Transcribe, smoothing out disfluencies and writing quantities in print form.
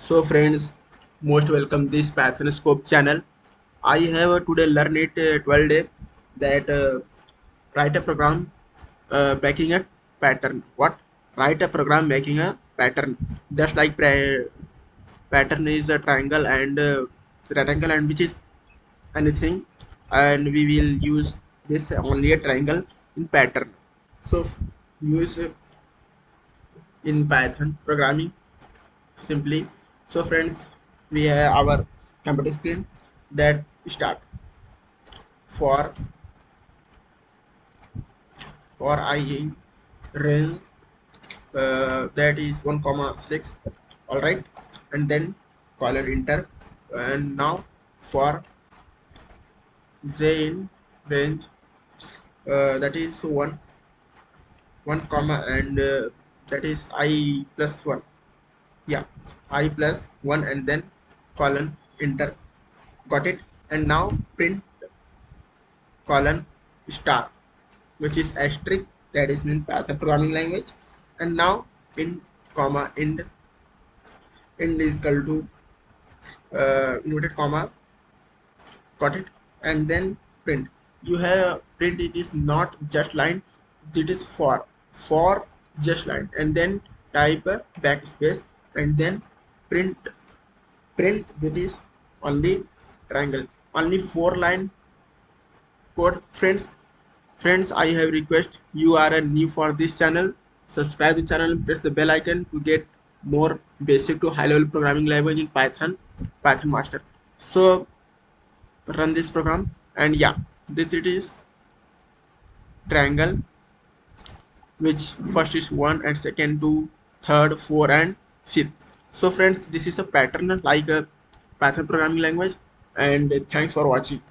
So friends, most welcome this Python scope channel. I have today learn it 12 day that write a program making a pattern. What? Write a program making a pattern. Just like pattern is a triangle and rectangle, and which is anything, and we will use this only a triangle in pattern. So use in Python programming simply. So friends, we have our computer screen that start for I in range that is 1,6. All right, and then colon enter, and now for j in range that is 1 comma, and that is I plus 1. Yeah, I plus 1, and then colon enter. Got it? And now print colon star, which is asterisk, that is mean Python programming language. And now in comma end is equal to inverted comma. Got it? And then print. You have print, it is not just line, it is for just line, and then type a backspace, and then print that is only triangle, only 4 line code. Friends, I have request, you are a new for this channel, subscribe the channel and press the bell icon to get more basic to high level programming language in Python master. So run this program, and yeah, this it is triangle, which first is 1 and second 2, third 4 and fifth. So friends, this is a pattern like a Python programming language, and thanks for watching.